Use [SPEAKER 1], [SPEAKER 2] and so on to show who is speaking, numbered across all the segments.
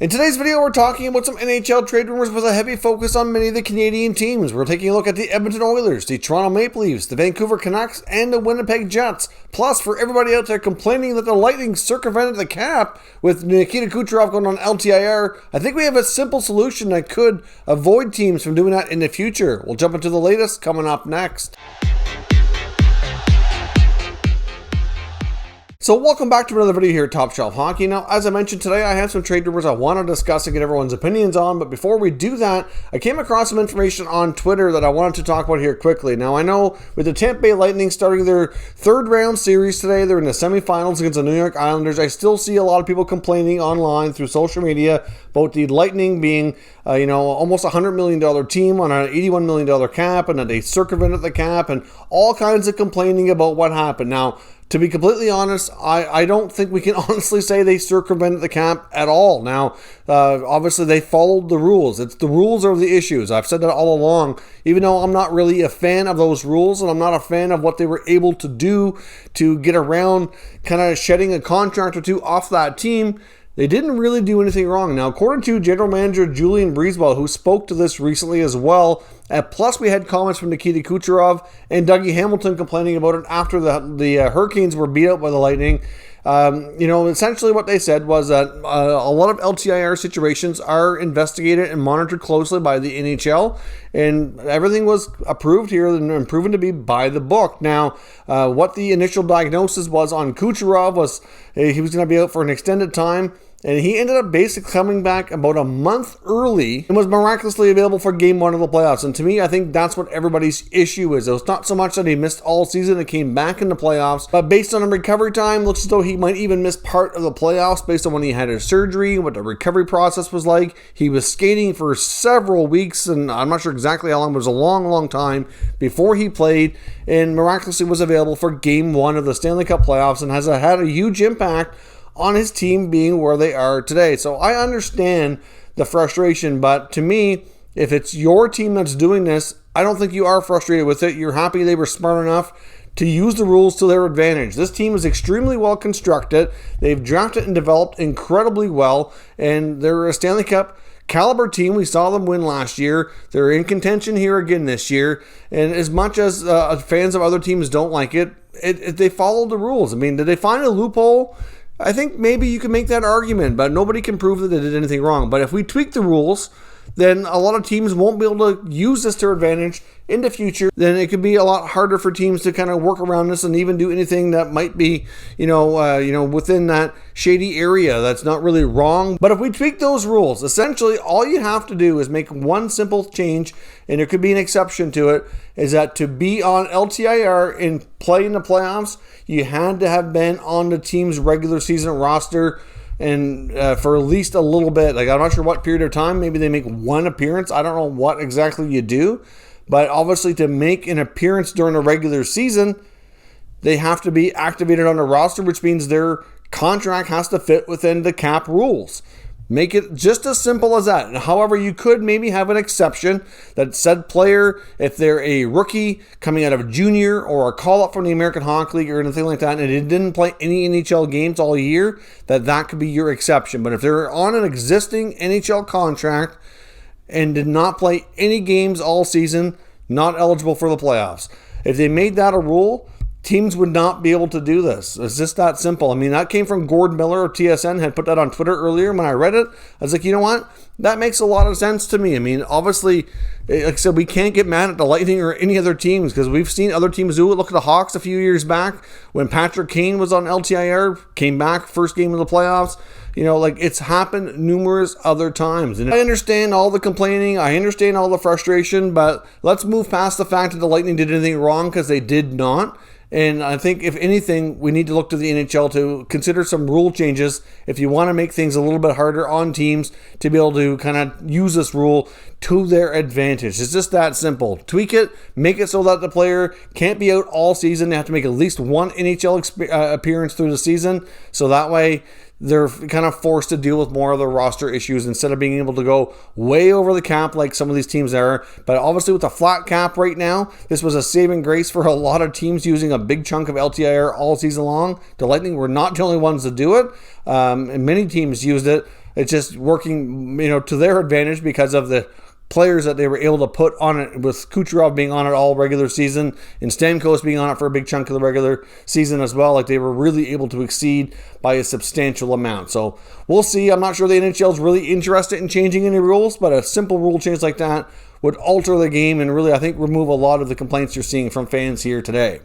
[SPEAKER 1] In today's video, we're talking about some NHL trade rumors with a heavy focus on many of the Canadian teams. We're taking a look at the Edmonton Oilers, the Toronto Maple Leafs, the Vancouver Canucks, and the Winnipeg Jets. Plus, for everybody out there complaining that the Lightning circumvented the cap with Nikita Kucherov going on LTIR, I think we have a simple solution that could avoid teams from doing that in the future. We'll jump into the latest coming up next. So welcome back to another video here at Top Shelf Hockey. Now, as I mentioned today, I have some trade rumors I want to discuss and get everyone's opinions on. But before we do that, I came across some information on Twitter that I wanted to talk about here quickly. Now, I know with the Tampa Bay Lightning starting their third round series today, they're in the semifinals against the New York Islanders. I still see a lot of people complaining online through social media about the Lightning being, almost a $100 million team on an $81 million cap, and that they circumvented the cap, and all kinds of complaining about what happened. Now, to be completely honest, I don't think we can honestly say they circumvented the cap at all. Now, obviously, they followed the rules. It's the rules are the issues. I've said that all along, even though I'm not really a fan of those rules, and I'm not a fan of what they were able to do to get around kind of shedding a contract or two off that team. They didn't really do anything wrong. Now, according to General Manager Julian Breezeball, who spoke to this recently as well, plus we had comments from Nikita Kucherov and Dougie Hamilton complaining about it after the Hurricanes were beat out by the Lightning. Essentially what they said was that a lot of LTIR situations are investigated and monitored closely by the NHL, and everything was approved here and proven to be by the book. Now, what the initial diagnosis was on Kucherov was he was going to be out for an extended time, and he ended up basically coming back about a month early and was miraculously available for game one of the playoffs. And to me, I think that's what everybody's issue is. It was not so much that he missed all season and came back in the playoffs, but based on the recovery time, looks as though he might even miss part of the playoffs based on when he had his surgery, what the recovery process was like. He was skating for several weeks, and I'm not sure exactly how long, but it was a long, long time before he played, and miraculously was available for game one of the Stanley Cup playoffs and has had a huge impact on his team being where they are today. So I understand the frustration, but to me, if it's your team that's doing this, I don't think you are frustrated with it. You're happy they were smart enough to use the rules to their advantage. This team is extremely well constructed. They've drafted and developed incredibly well, and they're a Stanley Cup caliber team. We saw them win last year. They're in contention here again this year, and as much as fans of other teams don't like it, they follow the rules. I mean, did they find a loophole? I think maybe you can make that argument, but nobody can prove that they did anything wrong. But if we tweak the rules, then a lot of teams won't be able to use this to their advantage in the future. Then it could be a lot harder for teams to kind of work around this and even do anything that might be, within that shady area that's not really wrong. But if we tweak those rules, essentially all you have to do is make one simple change, and there could be an exception to it, is that to be on LTIR and play in the playoffs, you had to have been on the team's regular season roster and for at least a little bit. Like, I'm not sure what period of time. Maybe they make one appearance. I don't know what exactly you do. But obviously, to make an appearance during a regular season, they have to be activated on the roster, which means their contract has to fit within the cap rules. Make it just as simple as that. However, you could maybe have an exception that said player, if they're a rookie coming out of a junior or a call-up from the American Hockey League or anything like that, and it didn't play any NHL games all year, that could be your exception. But if they're on an existing NHL contract and did not play any games all season, not eligible for the playoffs. If they made that a rule, teams would not be able to do this. It's just that simple. I mean, that came from Gord Miller of TSN, had put that on Twitter earlier. When I read it, I was like, you know what? That makes a lot of sense to me. I mean, obviously, like I said, we can't get mad at the Lightning or any other teams because we've seen other teams do it. Look at the Hawks a few years back when Patrick Kane was on LTIR, came back first game of the playoffs. It's happened numerous other times. And I understand all the complaining. I understand all the frustration, but let's move past the fact that the Lightning did anything wrong, because they did not. And I think, if anything, we need to look to the NHL to consider some rule changes if you want to make things a little bit harder on teams to be able to kind of use this rule to their advantage. It's just that simple. Tweak it, make it so that the player can't be out all season. They have to make at least one NHL appearance through the season, so that way they're kind of forced to deal with more of the roster issues instead of being able to go way over the cap like some of these teams are. But obviously with the flat cap right now, this was a saving grace for a lot of teams using a big chunk of LTIR all season long. The Lightning were not the only ones to do it, and many teams used it. it's just working, to their advantage because of the players that they were able to put on it, with Kucherov being on it all regular season and Stamkos being on it for a big chunk of the regular season as well. Like, they were really able to exceed by a substantial amount. So we'll see. I'm not sure the NHL is really interested in changing any rules, but a simple rule change like that would alter the game and really, I think, remove a lot of the complaints you're seeing from fans here today.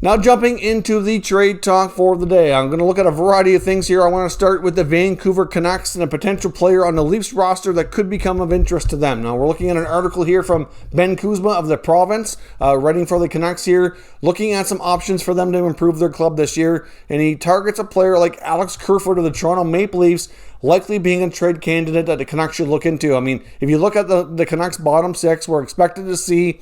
[SPEAKER 1] Now, jumping into the trade talk for the day, I'm going to look at a variety of things here. I want to start with the Vancouver Canucks and a potential player on the Leafs roster that could become of interest to them. Now, we're looking at an article here from Ben Kuzma of the Province, writing for the Canucks here, looking at some options for them to improve their club this year, and he targets a player like Alex Kerfoot of the Toronto Maple Leafs, likely being a trade candidate that the Canucks should look into. I mean, if you look at the Canucks' bottom six, we're expected to see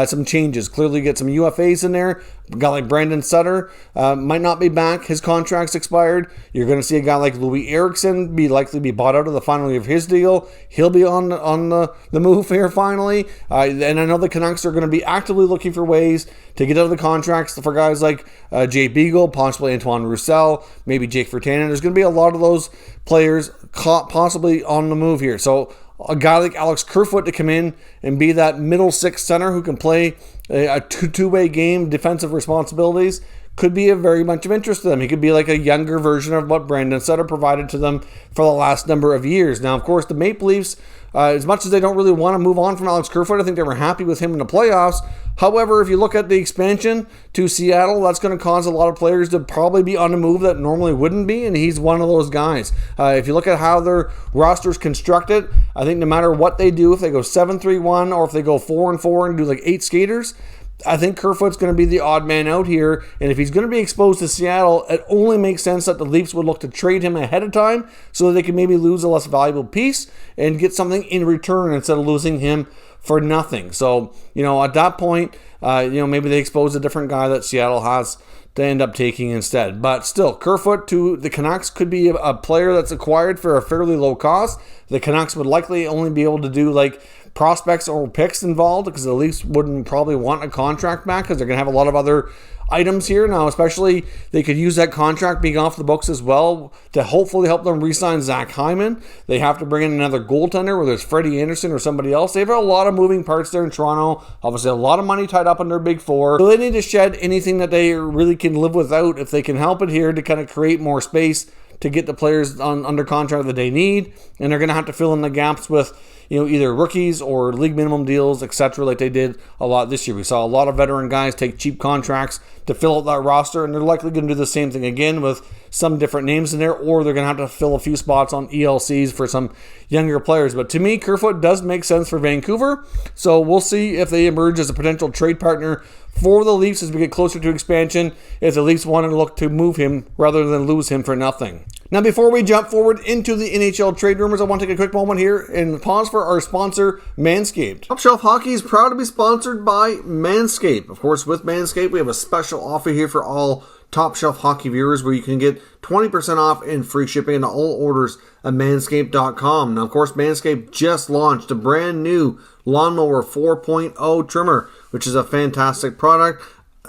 [SPEAKER 1] some changes. Clearly get some UFAs in there. A guy like Brandon Sutter might not be back. His contract's expired. You're going to see a guy like Louis Eriksson likely be bought out of the final year of his deal. He'll be on the move here finally. And I know the Canucks are going to be actively looking for ways to get out of the contracts for guys like Jay Beagle, possibly Antoine Roussel, maybe Jake Virtanen. There's going to be a lot of those players possibly on the move here. So a guy like Alex Kerfoot to come in and be that middle six center who can play a two-way game, defensive responsibilities, could be very much of interest to them. He could be like a younger version of what Brandon Sutter provided to them for the last number of years. Now, of course, the Maple Leafs, as much as they don't really want to move on from Alex Kerfoot, I think they were happy with him in the playoffs. However, if you look at the expansion to Seattle, that's going to cause a lot of players to probably be on the move that normally wouldn't be, and he's one of those guys. If you look at how their roster's constructed, I think no matter what they do, if they go 7-3-1 or if they go 4-4 and do like 8 skaters, I think Kerfoot's going to be the odd man out here, and if he's going to be exposed to Seattle, it only makes sense that the Leafs would look to trade him ahead of time so that they can maybe lose a less valuable piece and get something in return instead of losing him for nothing. So, at that point, maybe they expose a different guy that Seattle has to end up taking instead. But still, Kerfoot to the Canucks could be a player that's acquired for a fairly low cost. The Canucks would likely only be able to do like prospects or picks involved, because the Leafs wouldn't probably want a contract back because they're going to have a lot of other items here now. Especially, they could use that contract being off the books as well to hopefully help them re-sign Zach Hyman. They have to bring in another goaltender, whether it's Freddie Anderson or somebody else. They've got a lot of moving parts there in Toronto. Obviously, a lot of money tied up in their big four. So they need to shed anything that they really can live without if they can help it here to kind of create more space to get the players under contract that they need. And they're going to have to fill in the gaps with either rookies or league minimum deals, etc., like they did a lot this year. We saw a lot of veteran guys take cheap contracts to fill out that roster, and they're likely going to do the same thing again with some different names in there, or they're going to have to fill a few spots on ELCs for some younger players. But to me, Kerfoot does make sense for Vancouver, so we'll see if they emerge as a potential trade partner for the Leafs as we get closer to expansion, if the Leafs want to look to move him rather than lose him for nothing. Now, before we jump forward into the NHL Trade Rumors, I want to take a quick moment here and pause for our sponsor, Manscaped. Top Shelf Hockey is proud to be sponsored by Manscaped. Of course, with Manscaped, we have a special offer here for all Top Shelf Hockey viewers where you can get 20% off and free shipping on all orders at manscaped.com. Now, of course, Manscaped just launched a brand new Lawnmower 4.0 trimmer, which is a fantastic product.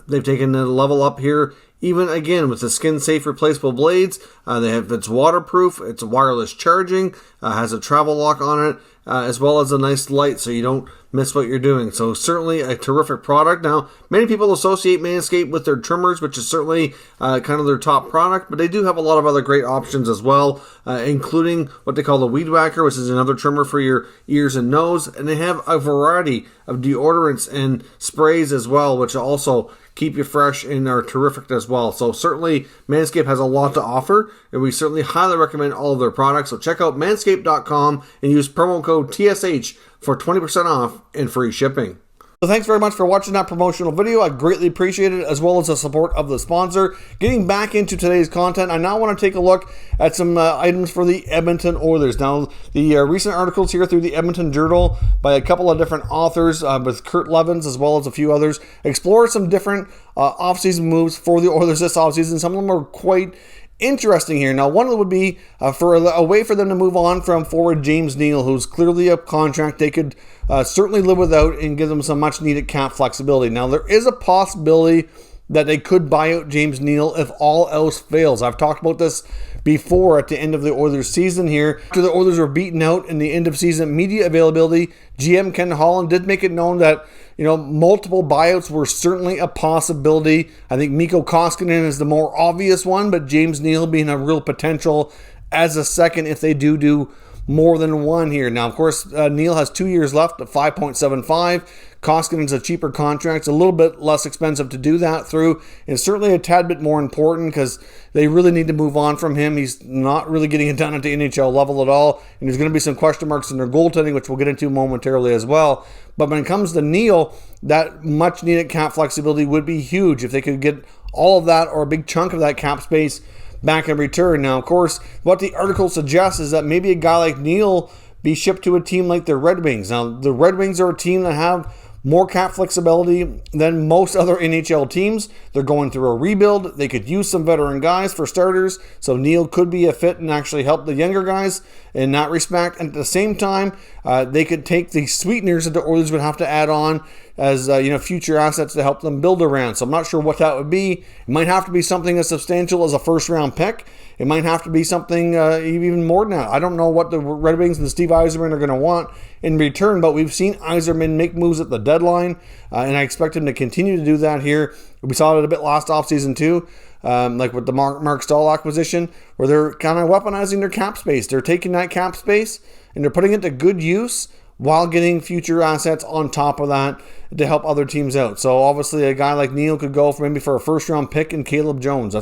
[SPEAKER 1] They've taken the level up here, even again with the skin-safe replaceable blades. It's waterproof, it's wireless charging, has a travel lock on it, as well as a nice light so you don't miss what you're doing. So certainly a terrific product. Now, many people associate Manscaped with their trimmers, which is certainly kind of their top product, but they do have a lot of other great options as well, including what they call the Weed Whacker, which is another trimmer for your ears and nose. And they have a variety of deodorants and sprays as well, which also keep you fresh and are terrific as well. So certainly Manscaped has a lot to offer, and we certainly highly recommend all of their products. So check out manscaped.com and use promo code TSH for 20% off and free shipping. So thanks very much for watching that promotional video. I greatly appreciate it, as well as the support of the sponsor. Getting back into today's content, I now want to take a look at some items for the Edmonton Oilers. Now, the recent articles here through the Edmonton Journal by a couple of different authors, with Kurt Levins as well as a few others, explore some different offseason moves for the Oilers this offseason. Some of them are quite interesting here. Now, one of them would be for a way for them to move on from forward James Neal, who's clearly a contract they could certainly live without and give them some much needed cap flexibility. Now, there is a possibility that they could buy out James Neal if all else fails. I've talked about this before at the end of the Oilers season here. After the Oilers were beaten out in the end of season media availability, GM Ken Holland did make it known that multiple buyouts were certainly a possibility. I think Mikko Koskinen is the more obvious one, but James Neal being a real potential as a second if they do more than one here. Now, of course, Neal has 2 years left at 5.75. Koskinen's a cheaper contract. It's a little bit less expensive to do that through. It's certainly a tad bit more important because they really need to move on from him. He's not really getting it done at the NHL level at all. And there's going to be some question marks in their goaltending, which we'll get into momentarily as well. But when it comes to Neal, that much needed cap flexibility would be huge if they could get all of that or a big chunk of that cap space back in return. Now, of course, what the article suggests is that maybe a guy like Neal be shipped to a team like the Red Wings. Now, the Red Wings are a team that have more cap flexibility than most other NHL teams. They're going through a rebuild. They could use some veteran guys for starters, so Neal could be a fit and actually help the younger guys in that respect. And at the same time, they could take the sweeteners that the Oilers would have to add on as future assets to help them build around. So I'm not sure what that would be. It might have to be something as substantial as a first-round pick. It might have to be something even more than that. I don't know what the Red Wings and Steve Yzerman are going to want in return, but we've seen Yzerman make moves at the deadline, and I expect him to continue to do that here. We saw it a bit last offseason too, like with the Mark Stahl acquisition, where they're kind of weaponizing their cap space. They're taking that cap space and they're putting it to good use while getting future assets on top of that to help other teams out. So obviously a guy like Neal could go for maybe for a first-round pick and Caleb Jones.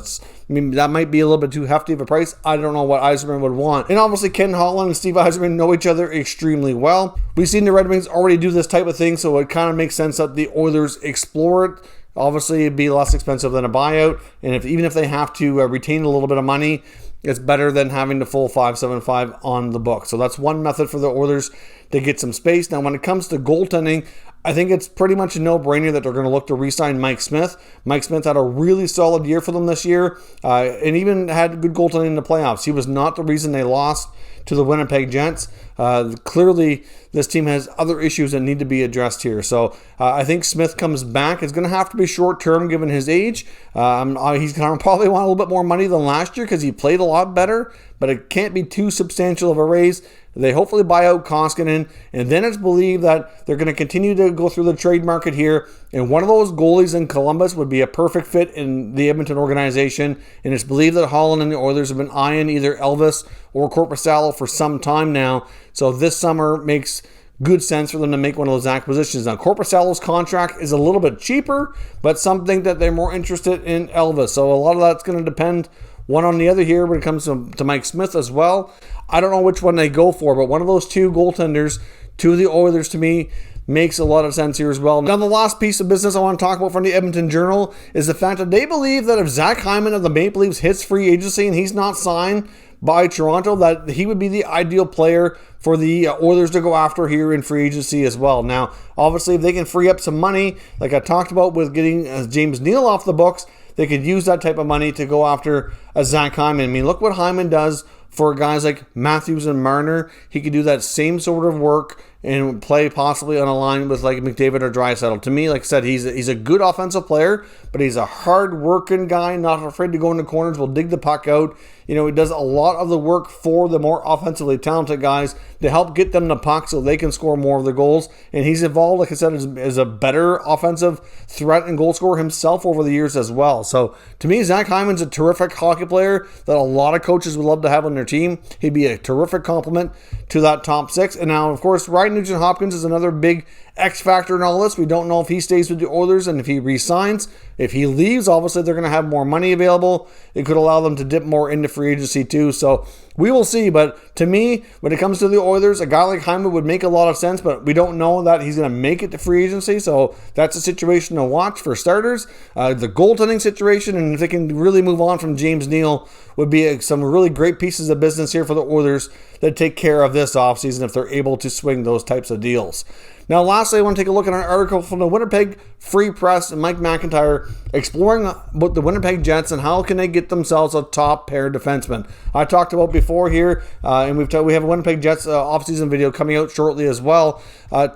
[SPEAKER 1] That might be a little bit too hefty of a price. I don't know what Yzerman would want. And obviously Ken Holland and Steve Yzerman know each other extremely well. We've seen the Red Wings already do this type of thing, so it kind of makes sense that the Oilers explore it. Obviously, it'd be less expensive than a buyout, and even if they have to retain a little bit of money, it's better than having the full 5.75 on the book. So that's one method for the Oilers to get some space. Now, when it comes to goaltending, I think it's pretty much a no-brainer that they're going to look to re-sign Mike Smith. Mike Smith had a really solid year for them this year, and even had good goaltending in the playoffs. He was not the reason they lost to the Winnipeg Jets. Clearly, this team has other issues that need to be addressed here. So I think Smith comes back. It's going to have to be short-term given his age. He's going to probably want a little bit more money than last year because he played a lot better, but it can't be too substantial of a raise. They hopefully buy out Koskinen, and then it's believed that they're going to continue to go through the trade market here, and one of those goalies in Columbus would be a perfect fit in the Edmonton organization, and it's believed that Holland and the Oilers have been eyeing either Elvis or Korpisalo for some time now, so this summer makes good sense for them to make one of those acquisitions. Now, Korpisalo's contract is a little bit cheaper, but something that they're more interested in Elvis, so a lot of that's going to depend one on the other here when it comes to Mike Smith as well. I don't know which one they go for, but one of those two goaltenders to the Oilers, to me, makes a lot of sense here as well. Now, the last piece of business I want to talk about from the Edmonton Journal is the fact that they believe that if Zach Hyman of the Maple Leafs hits free agency and he's not signed by Toronto, that he would be the ideal player for the Oilers to go after here in free agency as well. Now, obviously, if they can free up some money, like I talked about with getting James Neal off the books, they could use that type of money to go after a Zach Hyman. I mean, look what Hyman does for guys like Matthews and Marner. He could do that same sort of work and play possibly on a line with like McDavid or Draisaitl. To me, like I said, he's a good offensive player, but he's a hard-working guy, not afraid to go into corners, will dig the puck out. He does a lot of the work for the more offensively talented guys to help get them the puck so they can score more of their goals. And he's evolved, like I said, as a better offensive threat and goal scorer himself over the years as well. So to me, Zach Hyman's a terrific hockey player that a lot of coaches would love to have on their team. He'd be a terrific complement to that top six. And now, of course, Ryan Nugent-Hopkins is another big X factor in all this. We don't know if he stays with the Oilers and if he re-signs. If he leaves, obviously they're going to have more money available. It could allow them to dip more into free agency too. So we will see. But to me, when it comes to the Oilers, a guy like Hyman would make a lot of sense, but we don't know that he's going to make it to free agency. So that's a situation to watch for starters. The goaltending situation, and if they can really move on from James Neal, would be some really great pieces of business here for the Oilers that take care of this offseason if they're able to swing those types of deals. Now, lastly, I want to take a look at an article from the Winnipeg Free Press and Mike McIntyre exploring about the Winnipeg Jets and how can they get themselves a top pair defenseman. I talked about before here, and we have a Winnipeg Jets offseason video coming out shortly as well,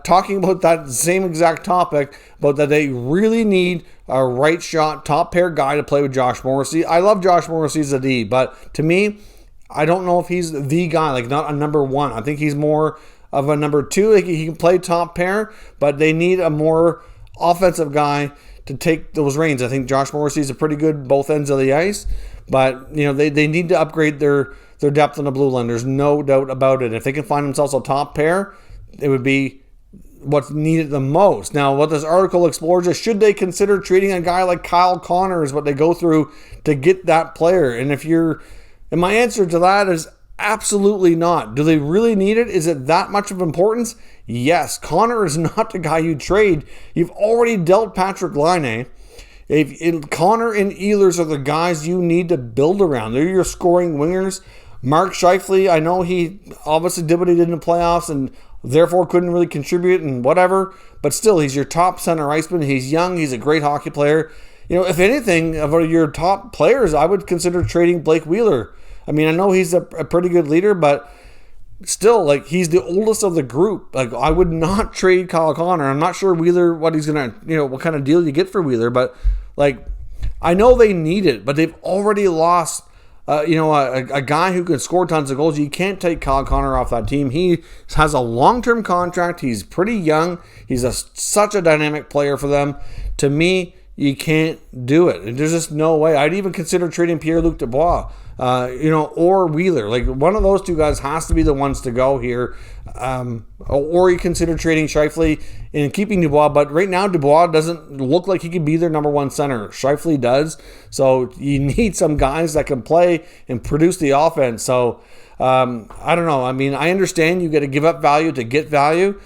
[SPEAKER 1] talking about that same exact topic, but that they really need a right shot top pair guy to play with Josh Morrissey. I love Josh Morrissey as a D, but to me, I don't know if he's the guy, like not a number one. I think he's more of a number two. Like, he can play top pair, but they need a more offensive guy to take those reins. I think Josh Morrissey is a pretty good both ends of the ice, but they need to upgrade their depth on the blue line. There's no doubt about it. If they can find themselves a top pair, it would be what's needed the most. Now, what this article explores is, should they consider trading a guy like Kyle Connor, is what they go through to get that player. And my answer to that is absolutely not. Do they really need it? Is it that much of importance? Yes. Connor is not the guy you trade. You've already dealt Patrick Laine. Connor and Ehlers are the guys you need to build around. They're your scoring wingers. Mark Scheifele, I know he obviously did what he did in the playoffs and therefore couldn't really contribute and whatever, but still, he's your top center iceman. He's young. He's a great hockey player. If anything, of your top players, I would consider trading Blake Wheeler. I mean, I know he's a pretty good leader, but still, like, he's the oldest of the group. Like, I would not trade Kyle Connor. I'm not sure Wheeler, what he's going to, what kind of deal you get for Wheeler, but, like, I know they need it, but they've already lost, a guy who can score tons of goals. You can't take Kyle Connor off that team. He has a long-term contract. He's pretty young. He's such a dynamic player for them. To me, you can't do it. There's just no way. I'd even consider trading Pierre-Luc Dubois, or Wheeler. Like, one of those two guys has to be the ones to go here. Or you consider trading Scheifele and keeping Dubois. But right now, Dubois doesn't look like he could be their number one center. Scheifele does. So you need some guys that can play and produce the offense. So I don't know. I mean, I understand you got to give up value to get value,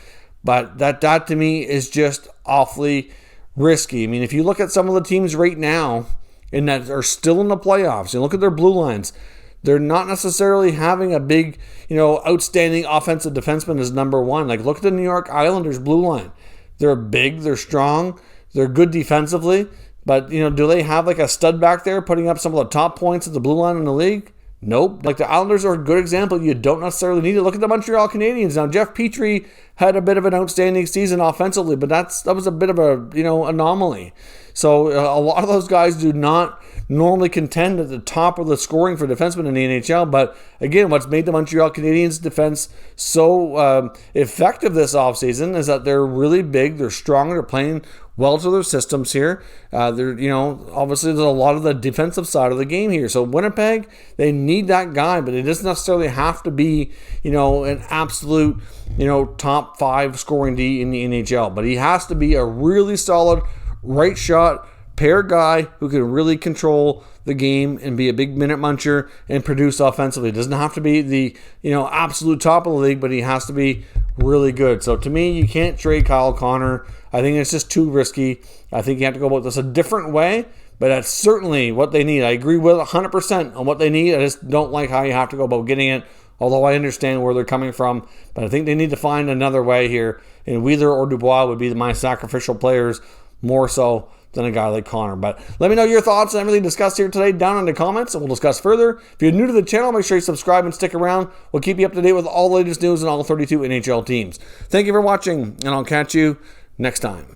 [SPEAKER 1] but that to me is just awfully risky. I mean, if you look at some of the teams right now and that are still in the playoffs, and look at their blue lines, they're not necessarily having a big, outstanding offensive defenseman as number one. Like, look at the New York Islanders blue line. They're big, they're strong, they're good defensively, but, do they have like a stud back there putting up some of the top points at the blue line in the league? Nope. Like, the Islanders are a good example. You don't necessarily need to look at the Montreal Canadiens. Now, Jeff Petrie had a bit of an outstanding season offensively, but that was a bit of a, anomaly. So a lot of those guys do not normally contend at the top of the scoring for defensemen in the NHL. But again, what's made the Montreal Canadiens defense so effective this offseason is that they're really big, they're strong, they're playing well to their systems here. Obviously there's a lot of the defensive side of the game here. So Winnipeg, they need that guy, but it doesn't necessarily have to be, an absolute, top 5 scoring D in the NHL. But he has to be a really solid right shot pair guy who can really control the game and be a big minute muncher and produce offensively. It doesn't have to be the, absolute top of the league, but he has to be really good. So to me, you can't trade Kyle Connor. I think it's just too risky. I think you have to go about this a different way, but that's certainly what they need. I agree with 100% on what they need. I just don't like how you have to go about getting it, although I understand where they're coming from. But I think they need to find another way here, and Wheeler or Dubois would be my sacrificial players more so than a guy like Connor. But let me know your thoughts on everything discussed here today down in the comments, and we'll discuss further. If you're new to the channel, make sure you subscribe and stick around. We'll keep you up to date with all the latest news and all 32 NHL teams. Thank you for watching, and I'll catch you next time.